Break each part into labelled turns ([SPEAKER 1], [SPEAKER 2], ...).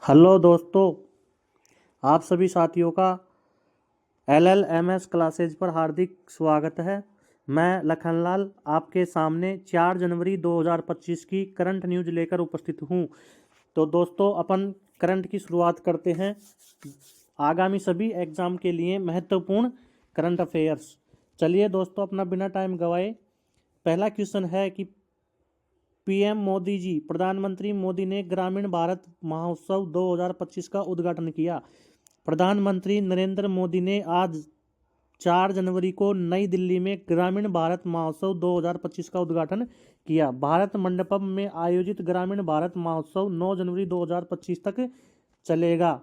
[SPEAKER 1] Hello दोस्तों, आप सभी साथियों का LLMS क्लासेज पर हार्दिक स्वागत है। मैं लखनलाल आपके सामने 4 जनवरी 2025 की करंट न्यूज लेकर उपस्थित हूँ। तो दोस्तों, अपन करंट की शुरुआत करते हैं। आगामी सभी एग्जाम के लिए महत्वपूर्ण करंट अफेयर्स। चलिए दोस्तों, अपना बिना टाइम गवाए पहला क्वेश्चन है कि पीएम मोदी जी, प्रधानमंत्री मोदी ने ग्रामीण भारत महोत्सव 2025 का उद्घाटन किया। प्रधानमंत्री नरेंद्र मोदी ने आज 4 जनवरी को नई दिल्ली में ग्रामीण भारत महोत्सव 2025 का उद्घाटन किया। भारत मंडपम में आयोजित ग्रामीण भारत महोत्सव 9 जनवरी 2025 तक चलेगा।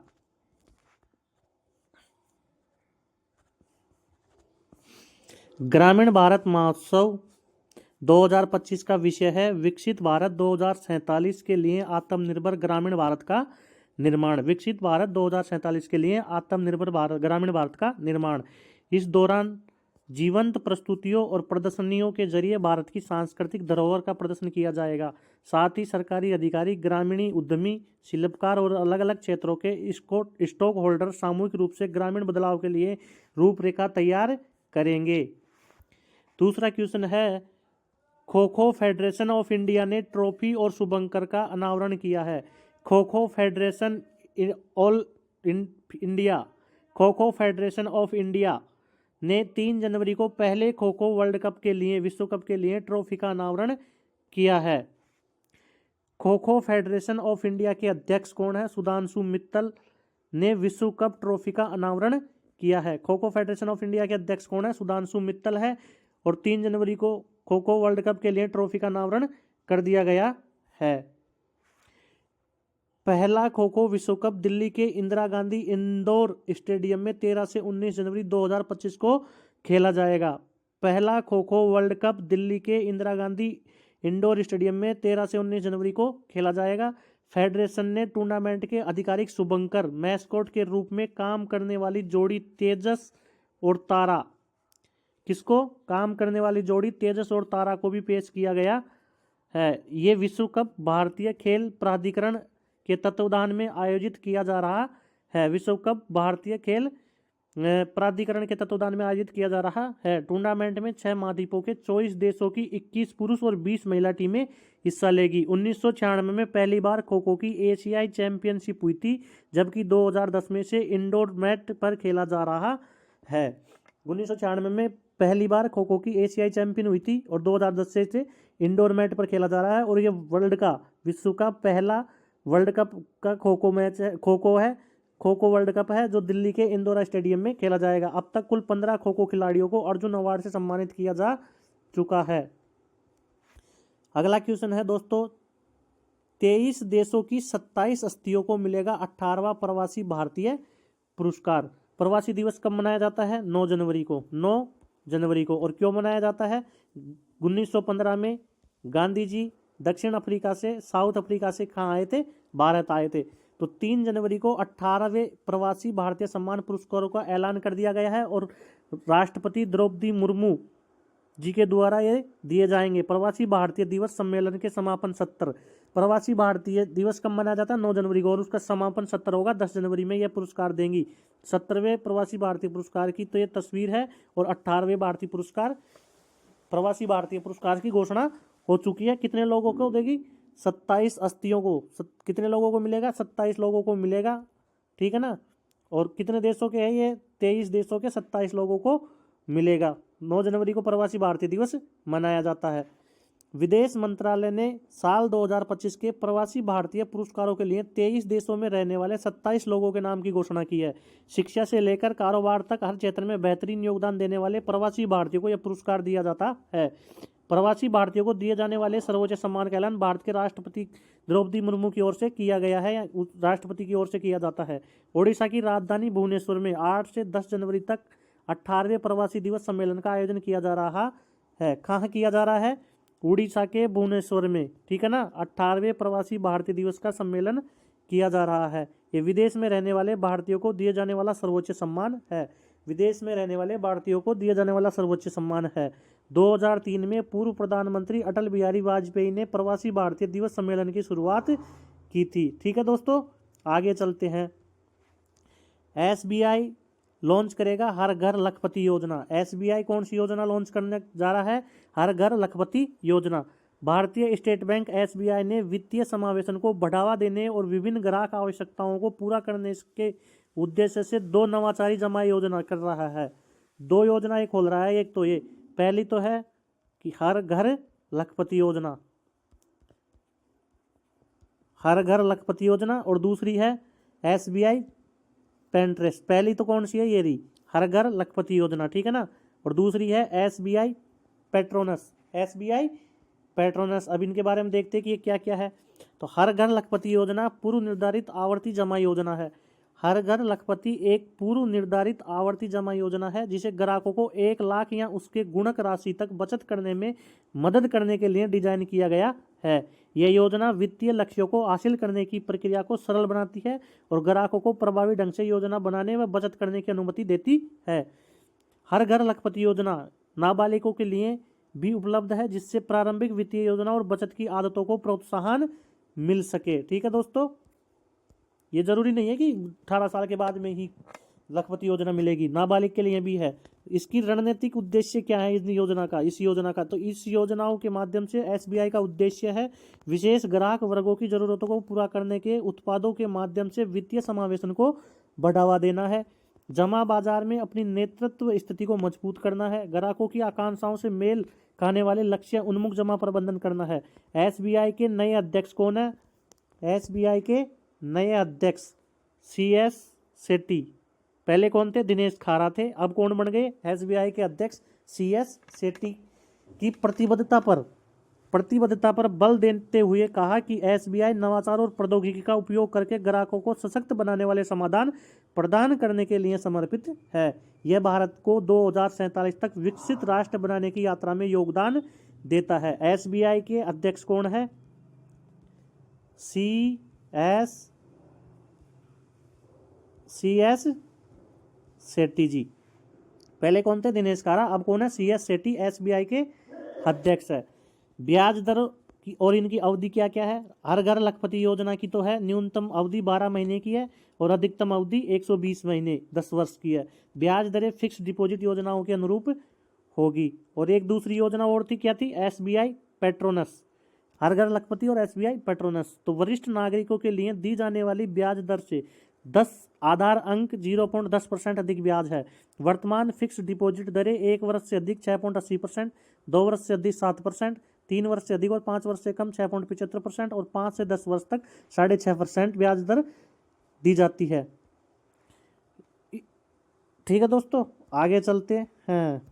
[SPEAKER 1] ग्रामीण भारत महोत्सव 2025 का विषय है विकसित भारत 2047 के लिए आत्मनिर्भर ग्रामीण भारत का निर्माण। विकसित भारत 2047 के लिए आत्मनिर्भर भारत ग्रामीण भारत का निर्माण। इस दौरान जीवंत प्रस्तुतियों और प्रदर्शनियों के जरिए भारत की सांस्कृतिक धरोहर का प्रदर्शन किया जाएगा। साथ ही सरकारी अधिकारी, ग्रामीण उद्यमी, शिल्पकार और अलग अलग क्षेत्रों के स्टॉक होल्डर सामूहिक रूप से ग्रामीण बदलाव के लिए रूपरेखा तैयार करेंगे। दूसरा क्वेश्चन है, kho kho federation of India ने ट्रॉफी और शुभंकर का अनावरण किया है। Kho kho federation kho kho federation of India ने 3 जनवरी को पहले खो खो वर्ल्ड कप के लिए विश्व कप के लिए ट्रॉफी का अनावरण किया है। Kho kho federation of India के अध्यक्ष कौन है? सुधांशु मित्तल ने विश्व कप ट्रॉफी का अनावरण किया है। Kho kho federation of India के अध्यक्ष कौन है? सुधांशु मित्तल है। और 3 जनवरी को खो खो वर्ल्ड कप के लिए ट्रॉफी का अनावरण कर दिया गया है। पहला खो खो विश्व कप दिल्ली के इंदिरा गांधी इंडोर स्टेडियम में 13 से 19 जनवरी 2025 को खेला जाएगा। पहला खो खो वर्ल्ड कप दिल्ली के इंदिरा गांधी इंडोर स्टेडियम में 13 से 19 जनवरी को खेला जाएगा। फेडरेशन ने टूर्नामेंट के आधिकारिक शुभंकर मैस्कॉट के रूप में काम करने वाली जोड़ी तेजस और तारा और तारा को भी पेश किया गया है। ये विश्व कप भारतीय खेल प्राधिकरण के तत्वावधान में आयोजित किया जा रहा है। विश्व कप भारतीय खेल प्राधिकरण के तत्वावधान में आयोजित किया जा रहा है। टूर्नामेंट में 6 महाद्वीपों के 24 देशों की 21 पुरुष और 20 महिला टीमें हिस्सा लेगी। 1996 में पहली बार खो खो की एशियाई चैंपियनशिप हुई थी, जबकि 2010 में से इंडोर मैट पर खेला जा रहा है। 1996 में पहली बार खो खो की एशियाई चैंपियन हुई थी और 2010 से इंडोर मैट पर खेला जा रहा है। और ये विश्व का पहला वर्ल्ड कप का खो खो मैच है, खो खो वर्ल्ड कप है जो दिल्ली के इंदौर स्टेडियम में खेला जाएगा। अब तक कुल 15 खो खो खिलाड़ियों को अर्जुन अवार्ड से सम्मानित किया जा चुका है। अगला क्वेश्चन है दोस्तों, 23 देशों की 27 हस्तियों को मिलेगा 18वां प्रवासी भारतीय पुरस्कार। प्रवासी दिवस कब मनाया जाता है? 9 जनवरी को। और क्यों मनाया जाता है? 1915 में गांधी जी साउथ अफ्रीका से कहाँ आए थे? भारत आए थे। तो 3 जनवरी को 18वें प्रवासी भारतीय सम्मान पुरस्कारों का ऐलान कर दिया गया है और राष्ट्रपति द्रौपदी मुर्मू जी के द्वारा ये दिए जाएंगे। प्रवासी भारतीय दिवस सम्मेलन के समापन सत्र। प्रवासी भारतीय दिवस कब मनाया जाता है? 9 जनवरी को। और उसका समापन सत्र होगा 10 जनवरी में। यह पुरस्कार देंगी। 17वें प्रवासी भारतीय पुरस्कार की तो ये तस्वीर है और 18वें प्रवासी भारतीय पुरस्कार की घोषणा हो चुकी है। कितने लोगों को देगी? 27 हस्तियों को। कितने लोगों को मिलेगा? 27 लोगों को मिलेगा। ठीक है ना। और कितने देशों के हैं ये? 23 देशों के 27 लोगों को मिलेगा। 9 जनवरी को प्रवासी भारतीय दिवस मनाया जाता है। विदेश मंत्रालय ने साल 2025 के प्रवासी भारतीय पुरस्कारों के लिए 23 देशों में रहने वाले 27 लोगों के नाम की घोषणा की है। शिक्षा से लेकर कारोबार तक हर क्षेत्र में बेहतरीन योगदान देने वाले प्रवासी भारतीयों को यह पुरस्कार दिया जाता है। प्रवासी भारतीयों को दिए जाने वाले सर्वोच्च सम्मान का ऐलान भारत के राष्ट्रपति द्रौपदी मुर्मू की ओर से किया गया है, या राष्ट्रपति की ओर से किया जाता है। ओडिशा की राजधानी भुवनेश्वर में 8 से 10 जनवरी तक 18वें प्रवासी दिवस सम्मेलन का आयोजन किया जा रहा है। कहाँ किया जा रहा है? उड़ीसा के भुवनेश्वर में। ठीक है ना। 18वें प्रवासी भारतीय दिवस का सम्मेलन किया जा रहा है। ये विदेश में रहने वाले भारतीयों को दिए जाने वाला सर्वोच्च सम्मान है। 2003 में पूर्व प्रधानमंत्री अटल बिहारी वाजपेयी ने प्रवासी भारतीय दिवस सम्मेलन की शुरुआत की थी। ठीक है दोस्तों। आगे चलते हैं। SBI लॉन्च करेगा हर घर लखपति योजना। SBI कौन सी योजना लॉन्च करने जा रहा है? हर घर लखपति योजना। भारतीय स्टेट बैंक SBI ने वित्तीय समावेशन को बढ़ावा देने और विभिन्न ग्राहक आवश्यकताओं को पूरा करने के उद्देश्य से 2 नवाचारी जमा योजना कर रहा है। 2 योजनाएं खोल रहा है। एक तो ये पहली तो है कि हर घर लखपति योजना, हर घर लखपति योजना, और दूसरी है SBI पेंट्रेस। पहली तो कौन सी है? ये रही हर घर लखपति योजना, ठीक है ना। और दूसरी है SBI पेट्रोनस। SBI Petronas. अब इनके बारे में देखते हैं कि ये क्या क्या है। तो हर घर लखपति योजना पूर्व निर्धारित आवर्ती जमा योजना है। हर घर लखपति एक पूर्व निर्धारित आवर्ती जमा योजना है जिसे ग्राहकों को 1 लाख या उसके गुणक राशि तक बचत करने में मदद करने के लिए डिजाइन किया गया है। यह योजना वित्तीय लक्ष्यों को हासिल करने की प्रक्रिया को सरल बनाती है और ग्राहकों को प्रभावी ढंग से योजना बनाने व बचत करने की अनुमति देती है। हर घर लखपति योजना नाबालिगों के लिए भी उपलब्ध है जिससे प्रारंभिक वित्तीय योजना और बचत की आदतों को प्रोत्साहन मिल सके। ठीक है दोस्तों, ये जरूरी नहीं है कि 18 साल के बाद में ही लखपति योजना मिलेगी, नाबालिग के लिए भी है। इसकी रणनीतिक उद्देश्य क्या है इस योजना का? तो इस योजनाओं के माध्यम से SBI का उद्देश्य है विशेष ग्राहक वर्गों की जरूरतों को पूरा करने के उत्पादों के माध्यम से वित्तीय समावेशन को बढ़ावा देना है, जमा बाजार में अपनी नेतृत्व स्थिति को मजबूत करना है, ग्राहकों की आकांक्षाओं से मेल खाने वाले लक्ष्य उन्मुख जमा प्रबंधन करना है। SBI के नए अध्यक्ष कौन है? SBI के नए अध्यक्ष CS सेठी। पहले कौन थे? दिनेश खारा थे। अब कौन बन गए? SBI के अध्यक्ष CS सेठी की प्रतिबद्धता पर बल देते हुए कहा कि SBI नवाचार और प्रौद्योगिकी का उपयोग करके ग्राहकों को सशक्त बनाने वाले समाधान प्रदान करने के लिए समर्पित है। यह भारत को 2047 तक विकसित राष्ट्र बनाने की यात्रा में योगदान देता है। SBI के अध्यक्ष कौन है? CS सेठी जी। पहले कौन थे? दिनेश खारा। अब कौन है? CS सेठी SBI के अध्यक्ष है। ब्याज दर की और इनकी अवधि क्या क्या है? हर घर लखपति योजना की तो है न्यूनतम अवधि 12 महीने की है और अधिकतम अवधि 120 महीने 10 वर्ष की है। ब्याज दरें फिक्स डिपॉजिट योजनाओं के अनुरूप होगी। और एक दूसरी योजना और थी, क्या थी? SBI Petronas. हर घर लखपति और SBI पेट्रोनस। तो वरिष्ठ नागरिकों के लिए दी जाने वाली ब्याज दर से 10 आधार अंक 0.10% अधिक ब्याज है। वर्तमान फिक्स डिपॉजिट दरें 1 वर्ष से अधिक 6.80%, 2 वर्ष से अधिक 7%, 3 वर्ष से अधिक और 5 वर्ष से कम 6.75% और 5 से 10 वर्ष तक 6.5% ब्याज दर दी जाती है। ठीक है दोस्तों, आगे चलते हैं।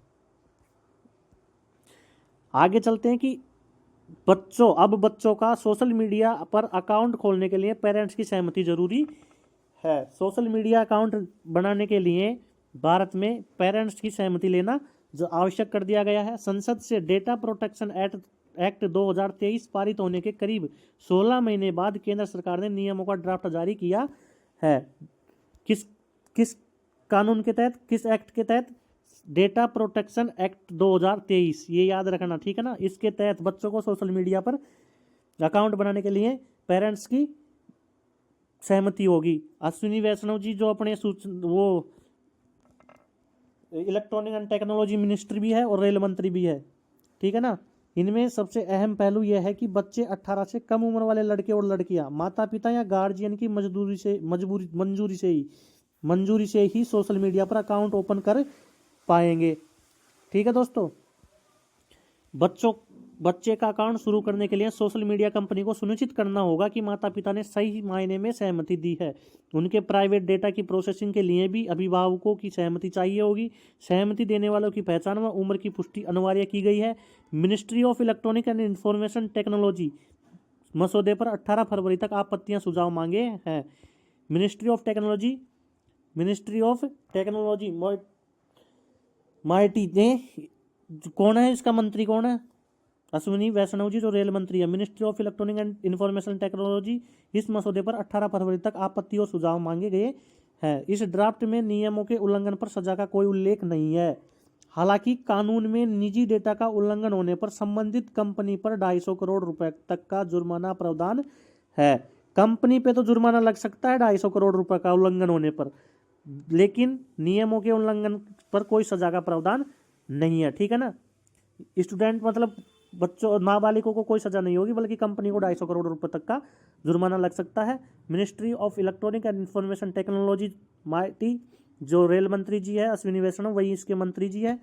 [SPEAKER 1] आगे चलते हैं कि बच्चों का सोशल मीडिया पर अकाउंट खोलने के लिए पेरेंट्स की सहमति जरूरी है। सोशल मीडिया अकाउंट बनाने के लिए भारत में पेरेंट्स की सहमति लेना जो आवश्यक कर दिया गया है। संसद से डेटा प्रोटेक्शन एक्ट 2023 पारित होने के करीब 16 महीने बाद केंद्र सरकार ने नियमों का ड्राफ्ट जारी किया है। किस कानून के तहत, किस एक्ट के तहत? डेटा प्रोटेक्शन एक्ट 2023, ये याद रखना, ठीक है ना। इसके तहत बच्चों को सोशल मीडिया पर अकाउंट बनाने के लिए पेरेंट्स की सहमति होगी। अश्विनी वैष्णव जी जो अपने वो इलेक्ट्रॉनिक एंड टेक्नोलॉजी मिनिस्टर भी है और रेल मंत्री भी है, ठीक है ना। इनमें सबसे अहम पहलू यह है कि बच्चे 18 से कम उम्र वाले लड़के और लड़कियां माता पिता या गार्जियन की मंजूरी से ही सोशल मीडिया पर अकाउंट ओपन कर पाएंगे। ठीक है दोस्तों, बच्चे का अकाउंट शुरू करने के लिए सोशल मीडिया कंपनी को सुनिश्चित करना होगा कि माता पिता ने सही मायने में सहमति दी है। उनके प्राइवेट डेटा की प्रोसेसिंग के लिए भी अभिभावकों की सहमति चाहिए होगी। सहमति देने वालों की पहचान व उम्र की पुष्टि अनिवार्य की गई है। Ministry of electronic and information technology मसौदे पर 18 फरवरी तक आपत्तियां सुझाव मांगे हैं। मिनिस्ट्री ऑफ टेक्नोलॉजी माइटी ने, कौन है इसका मंत्री? कौन है? अश्विनी वैष्णव जी जो रेल मंत्री है। Ministry of electronic and information technology इस मसौदे पर 18 फरवरी तक आपत्ति और सुझाव मांगे गए हैं। इस ड्राफ्ट में नियमों के उल्लंघन पर सजा का कोई उल्लेख नहीं है। हालांकि कानून में निजी डेटा का उल्लंघन होने पर संबंधित कंपनी पर 250 करोड़ रुपए तक का जुर्माना प्रावधान है। कंपनी पे तो जुर्माना लग सकता है 250 करोड़ रुपए का उल्लंघन होने पर, लेकिन नियमों के उल्लंघन पर कोई सजा का प्रावधान नहीं है। ठीक है ना, स्टूडेंट मतलब बच्चों नाबालिगों को कोई सजा नहीं होगी, बल्कि कंपनी को 250 करोड़ रुपए तक का जुर्माना लग सकता है। Ministry of electronic and information technology mighty, जो रेल मंत्री जी है अश्विनी वैष्णव, वही इसके मंत्री जी है,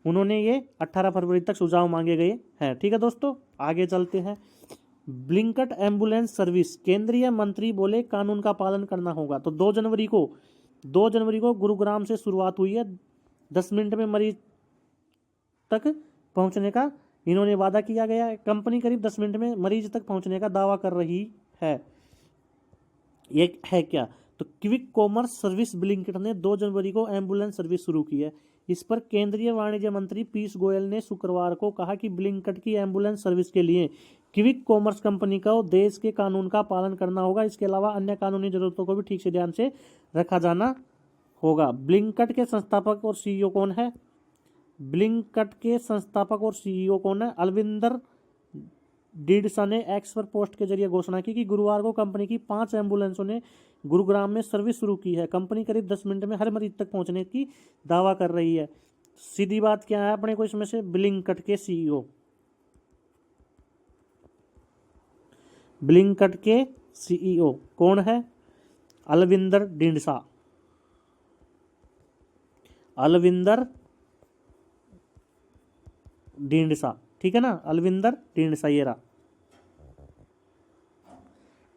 [SPEAKER 1] उन्होंने ये 18 फरवरी तक सुझाव मांगे गए हैं। ठीक है दोस्तों, आगे चलते हैं। ब्लिंकट एम्बुलेंस सर्विस, केंद्रीय मंत्री बोले कानून का पालन करना होगा। तो 2 जनवरी को गुरुग्राम से शुरुआत हुई है। 10 मिनट में मरीज तक पहुंचने का इन्होंने वादा किया गया है। कंपनी करीब 10 मिनट में मरीज तक पहुंचने का दावा कर रही है। ये है क्या? तो क्विक कॉमर्स सर्विस ब्लिंकिट ने 2 जनवरी को एम्बुलेंस सर्विस शुरू की है। इस पर केंद्रीय वाणिज्य मंत्री पीयूष गोयल ने शुक्रवार को कहा कि ब्लिंकिट की एम्बुलेंस सर्विस के लिए क्विक कॉमर्स कंपनी को देश के कानून का पालन करना होगा। इसके अलावा अन्य कानूनी जरूरतों को भी ठीक से ध्यान से रखा जाना होगा। ब्लिंकिट के संस्थापक और सीईओ कौन है? ब्लिंकिट के संस्थापक और सीईओ कौन है? अलविंदर डीडसा ने एक्स पर पोस्ट के जरिए घोषणा की कि गुरुवार को कंपनी की 5 एम्बुलेंसों ने गुरुग्राम में सर्विस शुरू की है। कंपनी करीब 10 मिनट में हर मरीज तक पहुंचने की दावा कर रही है। सीधी बात क्या है अपने को इसमें से? ब्लिंकिट के सीईओ कौन है? अलविंदर ढींढसा। ठीक है ना, अलविंदर ढींढसा ये रहा।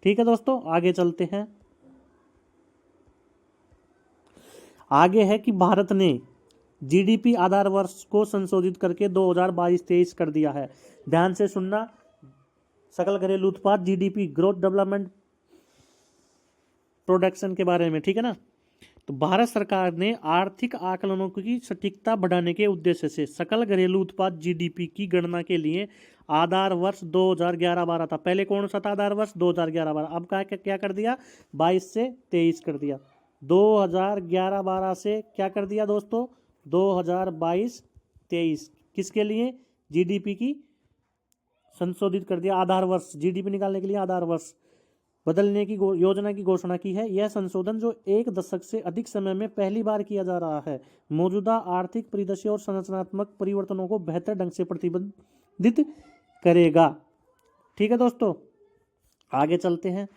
[SPEAKER 1] ठीक है दोस्तों, आगे चलते हैं। आगे है कि भारत ने जीडीपी आधार वर्ष को संशोधित करके 2022-23 कर दिया है। ध्यान से सुनना, सकल घरेलू उत्पाद जीडीपी, ग्रोथ डेवलपमेंट प्रोडक्शन के बारे में। ठीक है ना, तो भारत सरकार ने आर्थिक आकलनों की सटीकता बढ़ाने के उद्देश्य से सकल घरेलू उत्पाद जीडीपी की गणना के लिए आधार वर्ष 2011-12 था। पहले कौन सा था आधार वर्ष? 2011-12। अब क्या कर दिया? 22 से 23 कर दिया। 2011-12 से क्या कर दिया दोस्तों? 2022-23 किसके लिए? जीडीपी की संशोधित कर दिया। आधार वर्ष जीडीपी निकालने के लिए आधार वर्ष बदलने की योजना की घोषणा की है। यह संशोधन जो 1 दशक से अधिक समय में पहली बार किया जा रहा है, मौजूदा आर्थिक परिदृश्य और संरचनात्मक परिवर्तनों को बेहतर ढंग से प्रतिबंधित करेगा। ठीक है दोस्तों, आगे चलते हैं।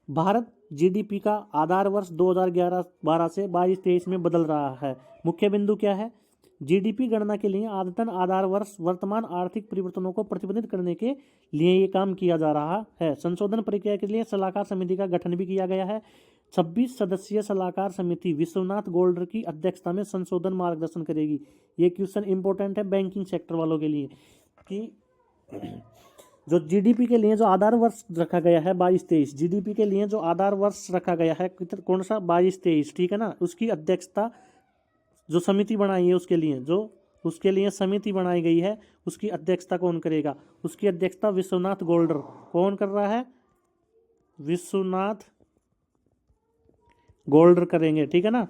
[SPEAKER 1] भारत जीडीपी का आधार वर्ष 2011-12 से 22-23 में बदल रहा है। मुख्य बिंदु क्या है? जीडीपी गणना के लिए आदतन आधार वर्ष वर्तमान आर्थिक परिवर्तनों को प्रतिबंधित करने के लिए ये काम किया जा रहा है। संशोधन प्रक्रिया के लिए सलाहकार समिति का गठन भी किया गया है। 26 सदस्यीय सलाहकार समिति विश्वनाथ गोल्डर की अध्यक्षता में संशोधन मार्गदर्शन करेगी। ये क्वेश्चन इंपॉर्टेंट है बैंकिंग सेक्टर वालों के लिए कि जो जीडीपी के लिए जो आधार वर्ष रखा गया है 22-23, जीडीपी के लिए जो आधार वर्ष रखा गया है कौन सा? 22-23। ठीक है ना, उसकी अध्यक्षता जो समिति बनाई है उसके लिए समिति बनाई गई है, उसकी अध्यक्षता कौन करेगा? उसकी अध्यक्षता विश्वनाथ गोल्डर। कौन कर रहा है? विश्वनाथ गोल्डर करेंगे। ठीक है ना,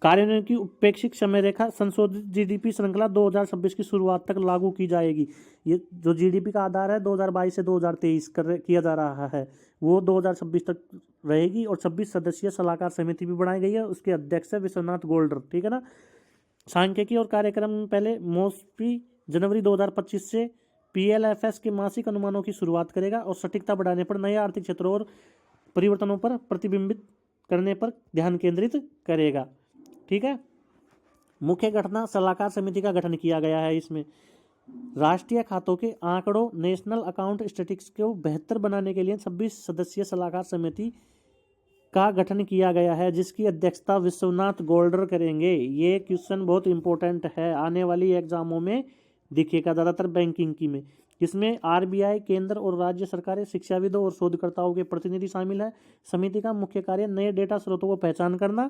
[SPEAKER 1] कार्यान्वयन की उपेक्षित समय रेखा संशोधित जीडीपी श्रृंखला 2026 की शुरुआत तक लागू की जाएगी। ये जो जीडीपी का आधार है 2022 से 2023 किया जा रहा है, वो 2026 तक रहेगी। और 26 सदस्यीय सलाहकार समिति भी बनाई गई है, उसके अध्यक्ष है विश्वनाथ गोल्डर। ठीक है ना, सांख्यिकी और कार्यक्रम पहले मोस्पी जनवरी 2025 से पीएलएफएस के मासिक अनुमानों की शुरुआत करेगा और सटीकता बढ़ाने पर नए आर्थिक क्षेत्रों और परिवर्तनों पर प्रतिबिंबित करने पर ध्यान केंद्रित करेगा। ठीक है, मुख्य घटना सलाहकार समिति का गठन किया गया है। इसमें राष्ट्रीय खातों के आंकड़ों नेशनल अकाउंट स्टैटिस्टिक्स को बेहतर बनाने के लिए 26 सदस्यीय सलाहकार समिति का गठन किया गया है, जिसकी अध्यक्षता विश्वनाथ गोल्डर करेंगे। ये क्वेश्चन बहुत इंपॉर्टेंट है, आने वाली एग्जामों में दिखेगा ज़्यादातर बैंकिंग की में। इसमें आरबीआई, केंद्र और राज्य सरकारें, शिक्षाविदों और शोधकर्ताओं के प्रतिनिधि शामिल है। समिति का मुख्य कार्य नए डेटा स्रोतों को पहचान करना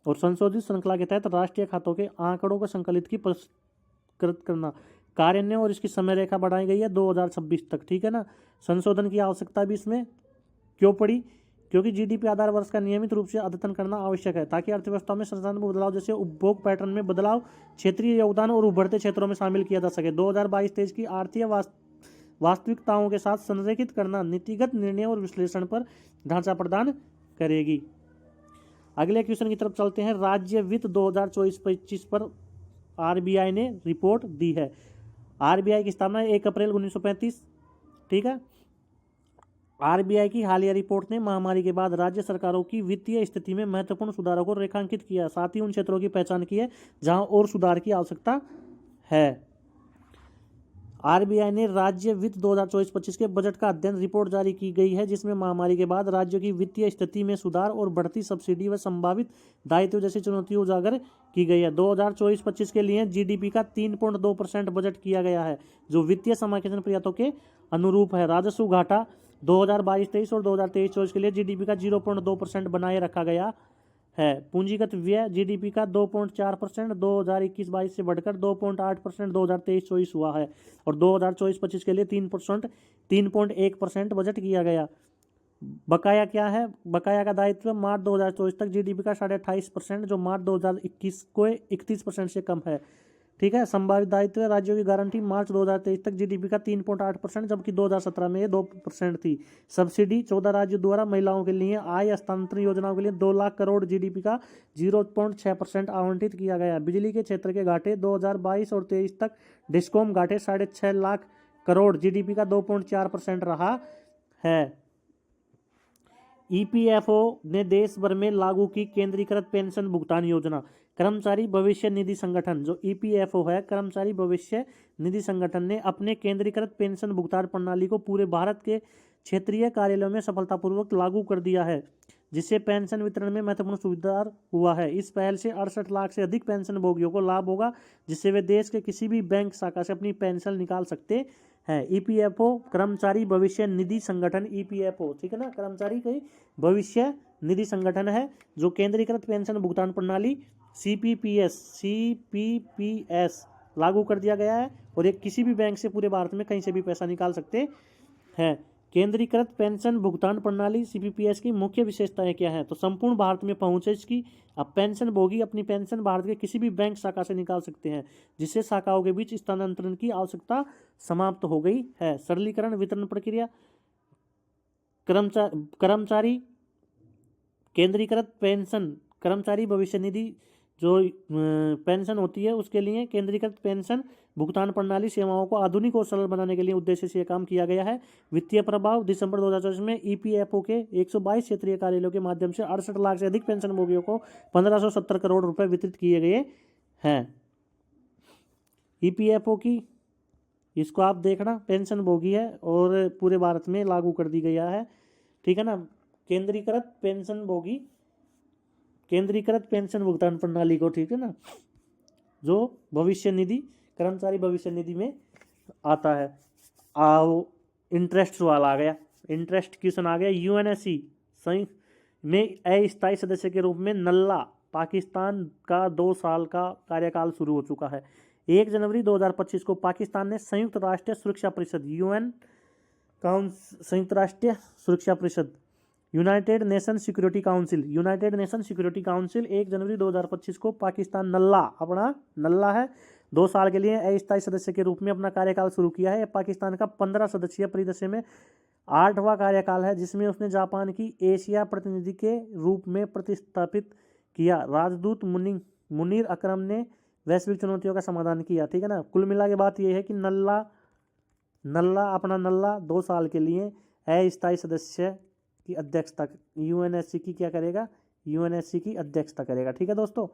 [SPEAKER 1] और संशोधित श्रृंखला के तहत राष्ट्रीय खातों के आंकड़ों को संकलित की परिष्कृत करना। कार्यान्वयन और इसकी समय रेखा बढ़ाई गई है 2026 तक। ठीक है ना, संशोधन की आवश्यकता भी इसमें क्यों पड़ी? क्योंकि जीडीपी आधार वर्ष का नियमित रूप से अद्यतन करना आवश्यक है ताकि अर्थव्यवस्था में संसाधन बदलाव जैसे उपभोग पैटर्न में बदलाव, क्षेत्रीय योगदान और उभरते क्षेत्रों में शामिल किया जा सके। 2022-23 की आर्थिक वास्तविकताओं के साथ संरेखित करना, नीतिगत निर्णय और विश्लेषण पर ढांचा प्रदान करेगी। अगले क्वेश्चन की तरफ चलते हैं। राज्य वित्त 2024-25 पर आरबीआई ने रिपोर्ट दी है। आरबीआई की स्थापना 1 अप्रैल 1935, ठीक है। आरबीआई की हालिया रिपोर्ट ने महामारी के बाद राज्य सरकारों की वित्तीय स्थिति में महत्वपूर्ण सुधारों को रेखांकित किया, साथ ही उन क्षेत्रों की पहचान की है जहां और सुधार की आवश्यकता है। आरबीआई ने राज्य वित्त 2024-25 के बजट का अध्ययन रिपोर्ट जारी की गई है, जिसमें महामारी के बाद राज्यों की वित्तीय स्थिति में सुधार और बढ़ती सब्सिडी व संभावित दायित्व जैसी चुनौतियां उजागर की गई है। 2024-25 के लिए जीडीपी का 3.2% बजट किया गया है, जो वित्तीय समावेशन प्रयासों के अनुरूप है। राजस्व घाटा 2022-23 और 2023-24 के लिए जीडीपी का 0.2% बनाए रखा गया है। पूंजीगत व्यय जीडीपी का 2.4% 2021-22 से बढ़कर 2.8% 2023-24 हुआ है और 2024-25 के लिए 3.1% बजट किया गया। बकाया क्या है? बकाया का दायित्व मार्च 2024 तक जीडीपी का 28.5%, जो मार्च 2021 को 31% से कम है, ठीक है। संभावित दायित्व राज्यों की गारंटी मार्च 2023 तक जीडीपी का 3.8%, जबकि 2017 में ये 2% थी। सब्सिडी 14 राज्यों द्वारा महिलाओं के लिए आय हस्तांतरण योजनाओं के लिए 2 लाख करोड़ जीडीपी का 0.6% आवंटित किया गया। बिजली के क्षेत्र के घाटे 2022 और 23 तक डिस्कॉम घाटे 6.5 लाख करोड़ जीडीपी का 2.4% रहा है। ईपीएफओ ने देश भर में लागू की केंद्रीकृत पेंशन भुगतान योजना। कर्मचारी भविष्य निधि संगठन, जो ईपीएफओ है, कर्मचारी भविष्य निधि संगठन ने अपने केंद्रीकृत पेंशन भुगतान प्रणाली को पूरे भारत के क्षेत्रीय कार्यालयों में सफलतापूर्वक लागू कर दिया है, जिससे पेंशन वितरण में महत्वपूर्ण सुधार हुआ है। इस पहल से 68 लाख से अधिक पेंशन भोगियों को लाभ होगा, जिससे वे देश के किसी भी बैंक शाखा से अपनी पेंशन निकाल सकते हैं। ईपीएफओ कर्मचारी भविष्य निधि संगठन, ईपीएफओ, ठीक है ना, कर्मचारी की भविष्य निधि संगठन है, जो केंद्रीकृत पेंशन भुगतान प्रणाली सीपीपीएस लागू कर दिया गया है और ये किसी भी बैंक से पूरे भारत में कहीं से भी पैसा निकाल सकते हैं। केंद्रीकृत पेंशन भुगतान प्रणाली सीपीपीएस की मुख्य विशेषताएं क्या है? तो संपूर्ण भारत में पहुंच है इसकी। अब पेंशन भोगी अपनी पेंशन भारत के किसी भी बैंक शाखा से निकाल सकते हैं, जिससे शाखाओं के बीच स्थानांतरण की आवश्यकता समाप्त हो गई है। सरलीकरण वितरण प्रक्रिया, कर्मचारी केंद्रीकृत पेंशन, कर्मचारी भविष्य निधि जो पेंशन होती है उसके लिए केंद्रीकृत पेंशन भुगतान प्रणाली सेवाओं को आधुनिक और सरल बनाने के लिए उद्देश्य से काम किया गया है। वित्तीय प्रभाव दिसंबर 2024 में ईपीएफओ के 122 क्षेत्रीय कार्यालयों के माध्यम से 68 लाख से अधिक पेंशन भोगियों को 1570 करोड़ रुपए वितरित किए गए हैं। ईपीएफओ की, इसको आप देखना, पेंशन भोगी है और पूरे भारत में लागू कर दी गया है, ठीक है ना। केंद्रीकृत पेंशन भोगी, केंद्रीकृत पेंशन भुगतान प्रणाली को, ठीक है ना, जो भविष्य निधि, कर्मचारी भविष्य निधि में आता है। आओ इंटरेस्ट वाला आ गया, इंटरेस्ट क्वेश्चन आ गया। यूएनएससी में अस्थायी सदस्य के रूप में नल्ला पाकिस्तान का 2 साल का कार्यकाल शुरू हो चुका है। 1 जनवरी 2025 को पाकिस्तान ने संयुक्त राष्ट्र सुरक्षा परिषद, यूएन संयुक्त राष्ट्र सुरक्षा परिषद, United nation security council, United nation security council 1 जनवरी 2025 को पाकिस्तान नल्ला, अपना नल्ला है, 2 साल के लिए अस्थायी सदस्य के रूप में अपना कार्यकाल शुरू किया है। पाकिस्तान का 15 सदस्यीय परिदृश्य में 8वां कार्यकाल है, जिसमें उसने जापान की एशिया प्रतिनिधि के रूप में प्रतिस्थापित किया। राजदूत मुनीर अकरम ने वैश्विक चुनौतियों का समाधान किया, ठीक है ना। कुल मिला के बात यह है कि नल्ला अपना नल्ला 2 साल के लिए अस्थायी सदस्य की अध्यक्षता यूएनएससी की क्या करेगा? यूएनएससी की अध्यक्षता करेगा, ठीक है दोस्तों।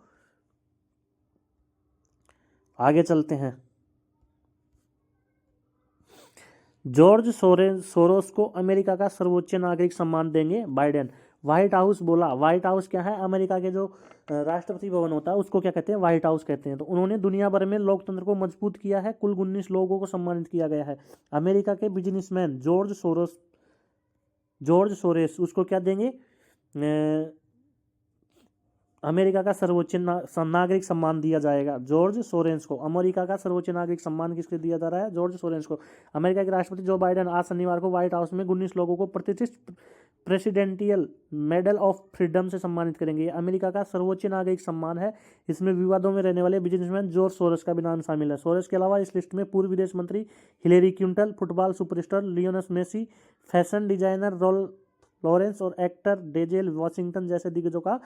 [SPEAKER 1] आगे चलते हैं। जॉर्ज सोरोस को अमेरिका का सर्वोच्च नागरिक सम्मान देंगे बाइडेन। व्हाइट हाउस बोला, व्हाइट हाउस क्या है? अमेरिका के जो राष्ट्रपति भवन होता है उसको क्या कहते हैं? व्हाइट हाउस कहते हैं। तो उन्होंने दुनिया भर में लोकतंत्र को मजबूत किया है। कुल 19 लोगों को सम्मानित किया गया है। अमेरिका के बिजनेसमैन जॉर्ज सोरेस, उसको क्या देंगे? अमेरिका का सर्वोच्च नागरिक सम्मान दिया जाएगा जॉर्ज सोरेंस को। अमेरिका का सर्वोच्च नागरिक सम्मान किसके दिया जा रहा है? जॉर्ज सोरेंस को। अमेरिका के राष्ट्रपति जो बाइडेन आज शनिवार को व्हाइट हाउस में 19 लोगों को प्रेसिडेंटियल मेडल ऑफ फ्रीडम से सम्मानित करेंगे। ये अमेरिका का सर्वोच्च नागरिक सम्मान है। इसमें विवादों में रहने वाले बिजनेसमैन जॉर्ज सोरोस का भी नाम शामिल है। सोरोस के अलावा इस लिस्ट में पूर्व विदेश मंत्री Hillary Clinton, football superstar Lionel Messi, fashion designer Laurence और एक्टर डेजेल वॉशिंगटन जैसे दिग्गजों का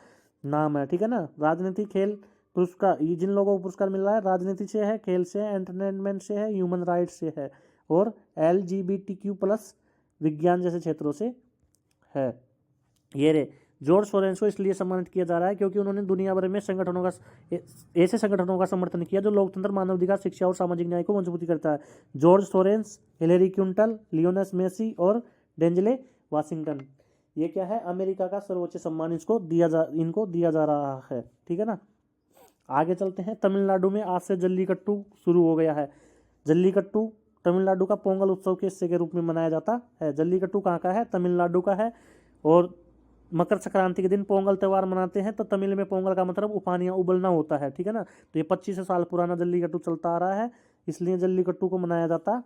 [SPEAKER 1] नाम है। ठीक है ना। राजनीति, खेल, पुरस्कार, ये जिन लोगों को पुरस्कार मिल रहा है राजनीति से है, खेल से है, एंटरटेनमेंट से है, ह्यूमन राइट्स से है और LGBTQ+ विज्ञान जैसे क्षेत्रों से है। ये रे जॉर्ज सोरेंस को इसलिए सम्मानित किया जा रहा है क्योंकि उन्होंने दुनिया भर में ऐसे संगठनों का समर्थन किया जो लोकतंत्र, मानवाधिकार, शिक्षा और सामाजिक न्याय को मजबूती करता है। George Soros, Hillary Clinton, Lionel Messi और डेंजले वॉशिंगटन, ये क्या है, अमेरिका का सर्वोच्च सम्मान इनको दिया जा रहा है। ठीक है ना। आगे चलते हैं। तमिलनाडु में आज से जल्लीकट्टू शुरू हो गया है। जल्लीकट्टू तमिलनाडु का पोंगल उत्सव के हिस्से के रूप में मनाया जाता है। जल्लीकट्टू कहाँ का है, तमिलनाडु का है। और मकर संक्रांति के दिन पोंगल त्यौहार मनाते हैं। तो तमिल में पोंगल का मतलब उफानियाँ उबलना होता है। ठीक है ना। तो ये 25 साल पुराना जल्लीकट्टू चलता आ रहा है, इसलिए जल्लीकट्टू को मनाया जाता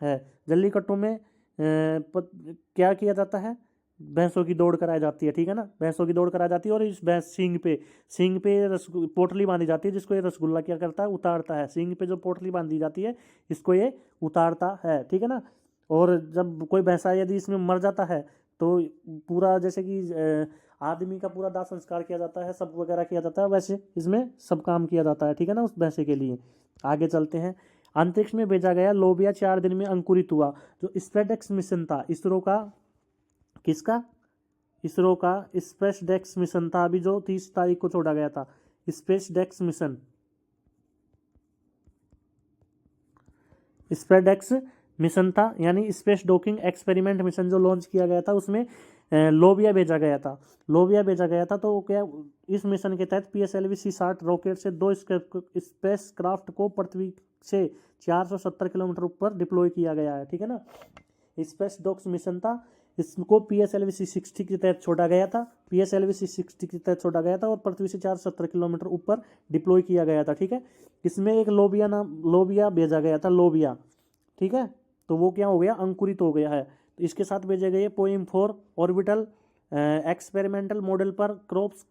[SPEAKER 1] है। जल्लीकट्टू में क्या किया जाता है, भैंसों की दौड़ कराई जाती है। ठीक है ना। भैंसों की दौड़ कराई जाती है और इस भैंस सींग पे पोटली बांधी जाती है, जिसको ये रसगुल्ला क्या करता है, उतारता है। सींग पे जो पोटली बांधी जाती है इसको ये उतारता है। ठीक है ना। और जब कोई भैंसा यदि इसमें मर जाता है तो पूरा जैसे कि आदमी का पूरा दाह संस्कार किया जाता है, सब वगैरह किया जाता है, वैसे इसमें सब काम किया जाता है। ठीक है ना, उस भैंसे के लिए। आगे चलते हैं। अंतरिक्ष में भेजा गया लोबिया 4 दिन में अंकुरित हुआ। जो स्पेसडेक्स मिशन था इसरो का, किसका, इसरो का स्पेसडेक्स मिशन था अभी जो 30 तारीख को छोड़ा गया था। स्पेसडेक्स मिशन था, यानी स्पेस डॉकिंग एक्सपेरिमेंट मिशन जो लॉन्च किया गया था, उसमें लोबिया भेजा गया था। तो क्या इस मिशन के तहत PSLV C-60 रॉकेट से 2 स्पेस क्राफ्ट को पृथ्वी से 470 किलोमीटर ऊपर डिप्लॉय किया गया है। ठीक है ना। स्पेस डॉक्स मिशन था, इसको PSLV C-60 के तहत छोड़ा गया था और पृथ्वी से 470 किलोमीटर ऊपर डिप्लॉय किया गया था। ठीक है। इसमें एक लोबिया भेजा गया था, लोबिया। ठीक है। तो वो क्या हो गया, अंकुरित हो गया है। तो इसके साथ भेजे गए POEM-4 ऑर्बिटल एक्सपेरिमेंटल मॉडल पर crops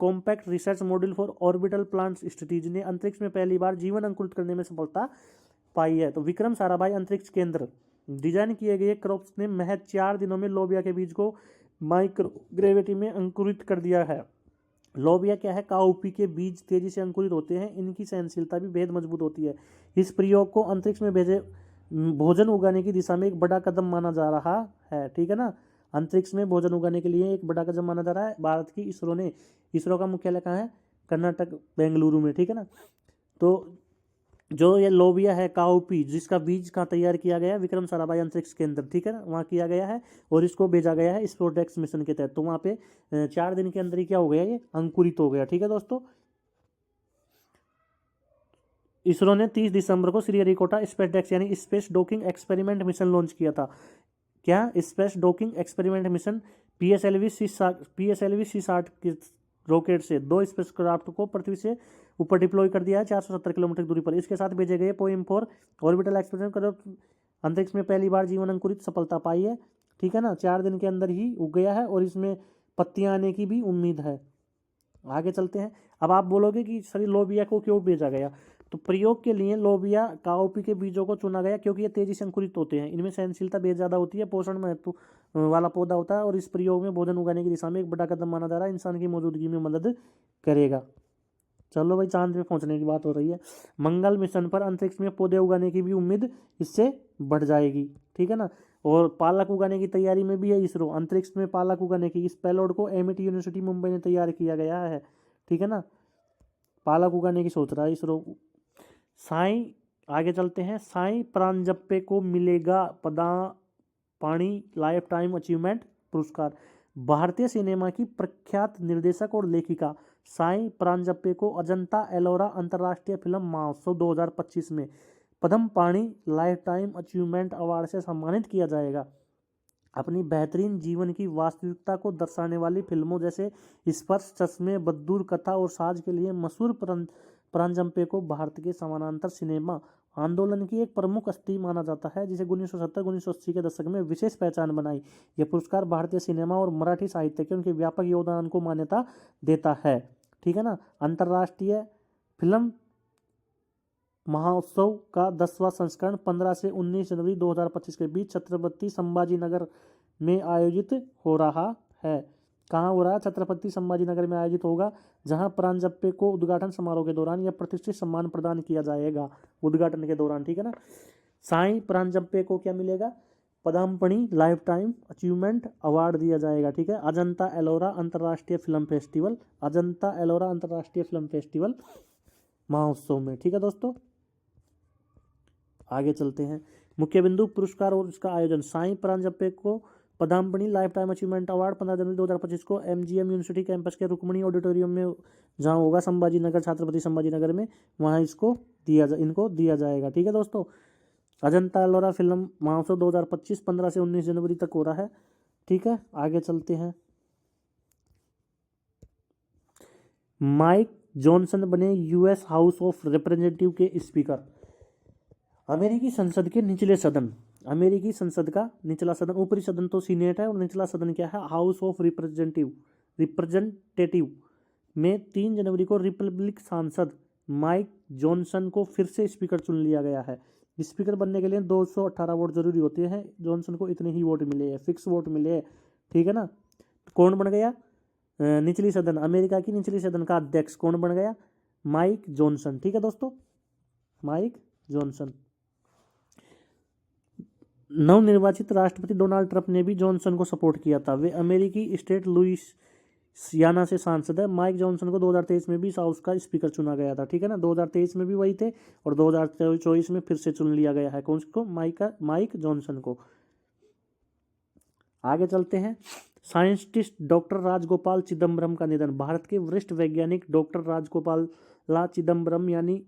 [SPEAKER 1] compact research module for orbital plants strategy ने अंतरिक्ष में पहली बार जीवन अंकुरित करने में सफलता पाई है। तो विक्रम साराभाई अंतरिक्ष केंद्र डिजाइन किए गए क्रॉप्स ने महज 4 दिनों में लोबिया के बीज को माइक्रोग्रेविटी में अंकुरित कर दिया है। लोबिया क्या है, काउपी के बीज तेजी से अंकुरित होते हैं, इनकी सहनशीलता भी बेहद मजबूत होती है। इस प्रयोग को अंतरिक्ष में भेजे भोजन उगाने की दिशा में एक बड़ा कदम माना जा रहा है। ठीक है ना। अंतरिक्ष में भोजन उगाने के लिए एक बड़ा कदम माना जा रहा है। भारत की इसरो का मुख्यालय कहाँ है, कर्नाटक, बेंगलुरु में। ठीक है ना। तो जो ये लोबिया है काउपी, जिसका बीज कहाँ तैयार किया गया है, विक्रम साराभाई अंतरिक्ष केंद्र। ठीक है ना, वहाँ किया गया है और इसको भेजा गया है स्पेसडेक्स मिशन के तहत। तो वहाँ पे 4 दिन के अंदर ही क्या हो गया, ये अंकुरित हो गया। ठीक है दोस्तों। इसरो ने 30 दिसंबर को श्रीहरिकोटा स्पेसडेक्स यानी space docking experiment mission launch किया था। क्या, space docking experiment mission PSLV C-60 के रॉकेट से 2 स्पेसक्राफ्ट को पृथ्वी से ऊपर डिप्लॉय कर दिया है 470 किलोमीटर दूरी पर। इसके साथ भेजे गए POEM-4 ऑर्बिटल एक्सपेरिमेंट कर अंतरिक्ष में पहली बार जीवन अंकुरित सफलता पाई है। ठीक है ना। 4 दिन के अंदर ही उग गया है और इसमें पत्तियां आने की भी उम्मीद है। आगे चलते हैं। अब आप बोलोगे कि सर लोबिया को क्यों भेजा गया, तो प्रयोग के लिए लोबिया काउपी के बीजों को चुना गया क्योंकि ये तेजी से अंकुरित होते हैं, इनमें सहनशीलता बेहद ज़्यादा होती है, पोषण महत्व वाला पौधा होता है और इस प्रयोग में भोजन उगाने की दिशा में एक बड़ा कदम माना जा रहा है, इंसान की मौजूदगी में मदद करेगा। चलो भाई, चांद पे पहुंचने की बात हो रही है। मंगल मिशन पर अंतरिक्ष में पौधे उगाने की भी उम्मीद इससे बढ़ जाएगी। ठीक है ना। और पालक उगाने की तैयारी में भी है इसरो, अंतरिक्ष में पालक उगाने की। इस पेलोड को MIT यूनिवर्सिटी मुंबई ने तैयार किया गया है। ठीक है ना। पालक उगाने की सोच रहा है इसरो। आगे चलते हैं। साई प्रांजप्पे को मिलेगा पदापाणी लाइफ टाइम अचीवमेंट पुरस्कार। भारतीय सिनेमा की प्रख्यात निर्देशक और लेखिका साई प्रांजप्पे को अजंता एलोरा अंतर्राष्ट्रीय फिल्म महोत्सव 2025 में Padmapani life time achievement award से सम्मानित किया जाएगा। अपनी बेहतरीन जीवन की वास्तविकता को दर्शाने वाली फिल्मों जैसे स्पर्श, चश्मे, बद्दूर, कथा और साज के लिए मशहूर प्रांजप्पे को भारत के समानांतर सिनेमा आंदोलन की एक प्रमुख हस्ती माना जाता है, जिसे 1970-1980 के दशक में विशेष पहचान बनाई। यह पुरस्कार भारतीय सिनेमा और मराठी साहित्य के उनके व्यापक योगदान को मान्यता देता है। ठीक है ना। अंतर्राष्ट्रीय फिल्म महोत्सव का 10वां संस्करण 15 से 19 जनवरी 2025 के बीच छत्रपति संभाजी नगर में आयोजित हो रहा है। कहाँ हो रहा है? छत्रपति संभाजी नगर में आयोजित होगा, जहां प्रांजप्पे को उद्घाटन समारोह के दौरान यह प्रतिष्ठित सम्मान प्रदान किया जाएगा उद्घाटन के दौरान। ठीक है ना। साईं प्रांजप्पे को क्या मिलेगा? पदाम्पणी लाइफ टाइम अचीवमेंट अवार्ड दिया जाएगा। ठीक है। अजंता एलोरा अंतर्राष्ट्रीय फिल्म फेस्टिवल, अजंता एलोरा अंतर्राष्ट्रीय फिल्म फेस्टिवल महोत्सव में। ठीक है दोस्तों, आगे चलते हैं। मुख्य बिंदु, पुरस्कार और उसका आयोजन। साईं प्रांजप्पे को पदाम्पणी लाइफ टाइम अचीवमेंट अवार्ड 15 जनवरी 2025 को MGM यूनिवर्सिटी कैंपस के रुक्मिणी ऑडिटोरियम में जहां होगा संभाजी नगर, छत्रपति संभाजी नगर में, वहां इनको दिया जाएगा। ठीक है दोस्तों। अजंता एलोरा फिल्म महोत्सव 2025 15 से 19 जनवरी तक हो रहा है। ठीक है, आगे चलते हैं। माइक जॉनसन बने US हाउस ऑफ रिप्रेजेंटेटिव के स्पीकर। अमेरिकी संसद के निचले सदन, अमेरिकी संसद का निचला सदन, ऊपरी सदन तो सीनेट है और निचला सदन क्या है? हाउस ऑफ रिप्रेजेंटेटिव में 3 जनवरी को रिपब्लिक सांसद माइक जॉनसन को फिर से स्पीकर चुन लिया गया है। स्पीकर बनने के लिए 218 वोट जरूरी होते हैं। जॉनसन को इतने ही वोट मिले हैं, फिक्स वोट मिले हैं। ठीक है ना। कौन बन गया? निचली सदन, अमेरिका की निचली सदन का अध्यक्ष कौन बन गया? Mike Johnson. ठीक है दोस्तों, माइक जॉनसन। नवनिर्वाचित राष्ट्रपति डोनाल्ड ट्रंप ने भी जॉनसन को सपोर्ट किया था। वे अमेरिकी स्टेट लुइसियाना से सांसद है। माइक जॉनसन को 2023 में भी इस हाउस का स्पीकर चुना गया था। ठीक है ना। 2023 में भी वही थे और 2024 में फिर से चुन लिया गया है। कौन को? माइक जॉनसन को। आगे चलते हैं। साइंटिस्ट डॉक्टर राजगोपाल चिदम्बरम का निधन। भारत के वरिष्ठ वैज्ञानिक डॉक्टर राजगोपाला चिदम्बरम यानी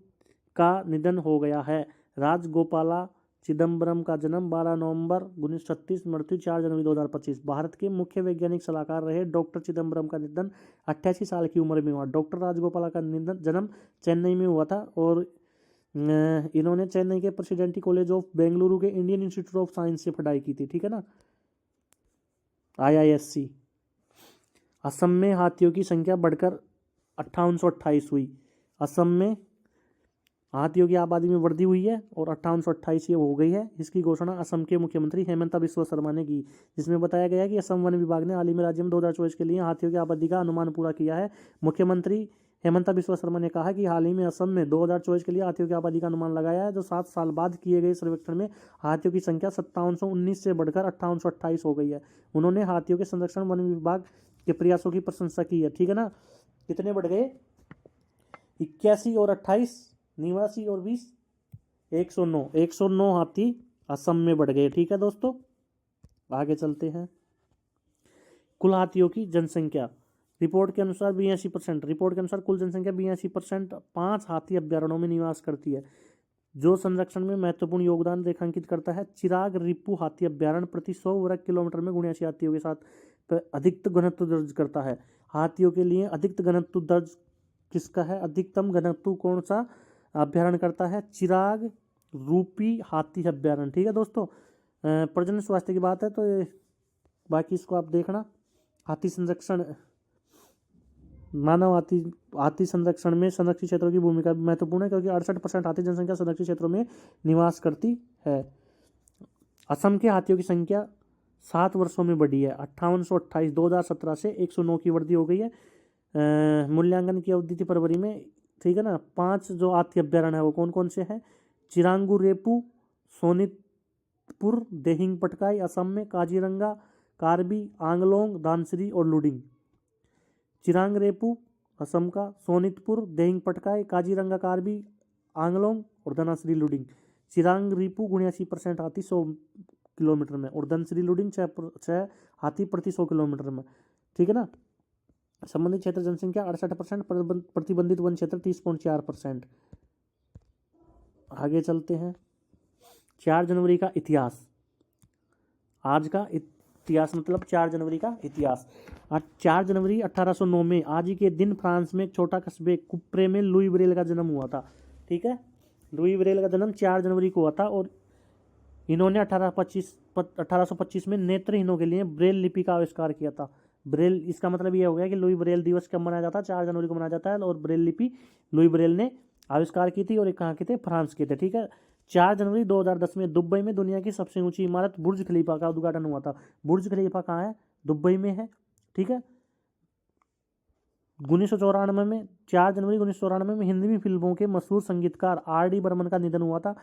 [SPEAKER 1] का निधन हो गया है। राजगोपाला चिदम्बरम का जन्म 12 नवंबर 1936, मृत्यु 4 जनवरी 2025। भारत के मुख्य वैज्ञानिक सलाहकार रहे डॉक्टर चिदम्बरम का निधन 88 साल की उम्र में हुआ। डॉक्टर राजगोपाला का जन्म चेन्नई में हुआ था और इन्होंने चेन्नई के प्रेसिडेंसी कॉलेज ऑफ बेंगलुरु के इंडियन इंस्टीट्यूट ऑफ साइंस से पढ़ाई की थी। ठीक है ना, IISc। असम में हाथियों की संख्या बढ़कर 5828 हुई। असम में हाथियों की आबादी में वृद्धि हुई है और 5828 ये हो गई है। इसकी घोषणा असम के मुख्यमंत्री हेमंता बिस्वा शर्मा ने की, जिसमें बताया गया कि असम वन विभाग ने हाल ही में राज्य में 2024 के लिए हाथियों की आबादी का अनुमान पूरा किया है। मुख्यमंत्री हेमंता बिस्वा शर्मा ने कहा कि हाल ही में असम में 2024 के लिए हाथियों की आबादी का अनुमान लगाया है, जो 7 साल बाद किए गए सर्वेक्षण में हाथियों की संख्या 5719 से बढ़कर 5828 हो गई है। उन्होंने हाथियों के संरक्षण वन विभाग के प्रयासों की प्रशंसा की है। ठीक है ना। कितने बढ़ गए? 81 और 28, 89 और 20, 109 हाथी असम में बढ़ गए। ठीक है दोस्तों, आगे चलते हैं। कुल हाथियों की जनसंख्या रिपोर्ट के अनुसार 82%, रिपोर्ट के अनुसार कुल जनसंख्या 82% 5 हाथी अभ्यारण्यों में निवास करती है, जो संरक्षण में महत्वपूर्ण योगदान रेखांकित करता है। चिराग रिपू हाथी अभ्यारण्य प्रति 100 वर्ग किलोमीटर में 79 हाथियों के साथ अधिकतम घनत्व दर्ज करता है। हाथियों के लिए अधिकतम घनत्व दर्ज किसका है? अधिकतम घनत्व कौन सा अभ्यारण्य करता है? चिराग रूपी हाथी अभ्यारण्य। ठीक है दोस्तों। प्रजनन स्वास्थ्य की बात है तो बाकी इसको आप देखना। हाथी संरक्षण, मानव हाथी संरक्षण में संरक्षित क्षेत्रों की भूमिका महत्वपूर्ण है, क्योंकि 68% हाथी जनसंख्या संरक्षित क्षेत्रों में निवास करती है। असम के हाथियों की संख्या 7 वर्षों में बढ़ी है। 5828 2017 से 109 की वृद्धि हो गई है। मूल्यांकन की अवधि थी फरवरी में। ठीक है ना। 5 जो हाथी अभ्यारण्य है वो कौन कौन से हैं? चिरांगू रेपू सोनितपुर देहिंग पटकाई असम में, काजीरंगा कार्बी आंगलोंग दानसिरी और लुडिंग। चिरांग रेपू असम का, सोनितपुर देहिंग पटकाई काजीरंगा कार्बी आंगलोंग और धनाश्री लुडिंग। चिरांग रिपू 79% हाथी 100 किलोमीटर में और धनश्री लुडिंग 6 हाथी प्रति 100 किलोमीटर में। ठीक है ना। संबंधित क्षेत्र जनसंख्या 68%, प्रतिबंधित वन क्षेत्र 30.4%। आगे चलते हैं। 4 जनवरी का इतिहास। आज का इतिहास मतलब 4 जनवरी का इतिहास। 4 जनवरी 1809 में आज ही के दिन फ्रांस में एक छोटा कस्बे कुप्रे में लुई ब्रेल का जन्म हुआ था। ठीक है। लुई ब्रेल का जन्म 4 जनवरी को हुआ था और इन्होंने 1825 में नेत्रहीनों के लिए ब्रेल लिपि का आविष्कार किया था। ब्रेल, इसका मतलब ये हो गया कि लुई ब्रेल दिवस कब मनाया जाता है, 4 जनवरी को मनाया जाता है। और ब्रेल लिपि लुई ब्रेल ने आविष्कार की थी और ये कहाँ के थे, फ्रांस के थे। ठीक है। 4 जनवरी 2010 में दुबई में दुनिया की सबसे ऊंची इमारत बुर्ज खलीफा का उद्घाटन हुआ था। बुर्ज खलीफा कहाँ है, दुबई में है। ठीक है। 1994 में 4 जनवरी 1994 में हिंदी फिल्मों के मशहूर संगीतकार R.D. बर्मन का निधन हुआ था।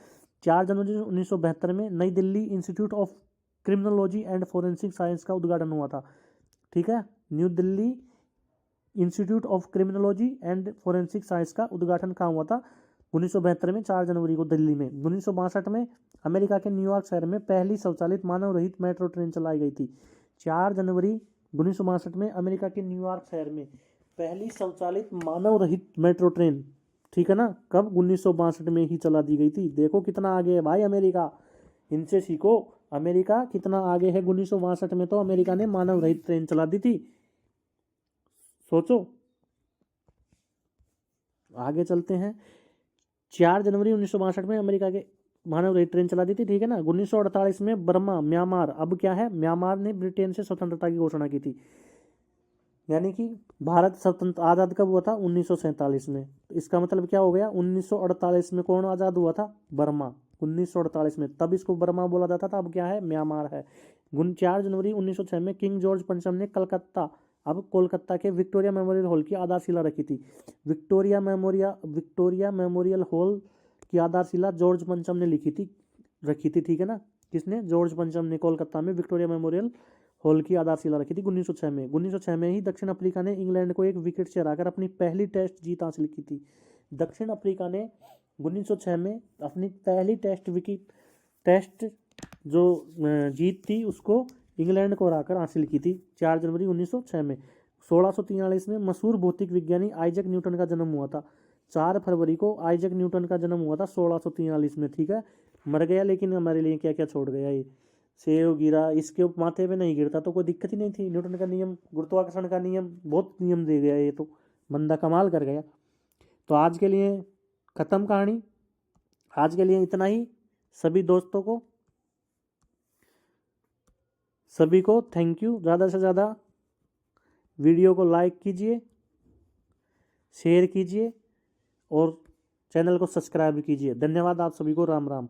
[SPEAKER 1] 4 जनवरी 1972 में नई Delhi institute of criminology and forensic science का उद्घाटन हुआ था। ठीक है। New Delhi institute of criminology and forensic science का उद्घाटन कहाँ हुआ था, 1972 में 4 जनवरी को दिल्ली में। 1962 में अमेरिका के न्यूयॉर्क शहर में पहली स्वचालित मानव रहित मेट्रो ट्रेन चलाई गई थी। 4 जनवरी 1962 में अमेरिका के न्यूयॉर्क शहर में पहली स्वचालित मानव रहित मेट्रो ट्रेन, ठीक है ना, कब, 1962 में ही चला दी गई थी। देखो कितना आगे है भाई अमेरिका, इनसे सीखो। अमेरिका कितना आगे है। 1962 में तो अमेरिका ने मानव रहित ट्रेन चला दी थी, सोचो। आगे चलते हैं। 4 जनवरी 1962 में अमेरिका के मानव रहित ट्रेन चला दी थी। ठीक है ना। 1948 में बर्मा, म्यांमार, अब क्या है, म्यांमार ने ब्रिटेन से स्वतंत्रता की घोषणा की थी। यानी कि भारत स्वतंत्र आज़ाद कब हुआ था, 1947 में। इसका मतलब क्या हो गया, 1948 में कौन आज़ाद हुआ था, बर्मा, 1948 में, तब इसको बर्मा बोला जाता था, अब क्या है, म्यांमार है। 4 जनवरी 1906 में किंग जॉर्ज पंचम ने कलकत्ता, अब कोलकाता के विक्टोरिया मेमोरियल हॉल की आधारशिला रखी थी। विक्टोरिया मेमोरियल हॉल की आधारशिला जॉर्ज पंचम ने रखी थी। ठीक है ना। किसने, जॉर्ज पंचम ने कोलकाता में विक्टोरिया मेमोरियल हॉल की आधारशिला रखी थी 1906 में। 1906 में ही दक्षिण अफ्रीका ने इंग्लैंड को एक विकेट से हराकर अपनी पहली टेस्ट जीत हासिल की थी। दक्षिण अफ्रीका ने 1906 में अपनी पहली टेस्ट जो जीत थी उसको इंग्लैंड को हराकर हासिल की थी 4 जनवरी 1906 में। 1643 में मशहूर भौतिक विज्ञानी आइजैक न्यूटन का जन्म हुआ था। 4 फरवरी को आइजैक न्यूटन का जन्म हुआ था 1643 में। ठीक है। मर गया लेकिन हमारे लिए क्या क्या छोड़ गया, ये सेव गिरा, इसके माथे पे नहीं गिरता तो कोई दिक्कत ही नहीं थी। न्यूटन का नियम, गुरुत्वाकर्षण का नियम, बहुत नियम दे गया, ये तो बंदा कमाल कर गया। तो आज के लिए ख़त्म कहानी, आज के लिए इतना ही। सभी दोस्तों को, सभी को थैंक यू। ज़्यादा से ज़्यादा वीडियो को लाइक कीजिए, शेयर कीजिए और चैनल को सब्सक्राइब कीजिए। धन्यवाद आप सभी को। राम राम।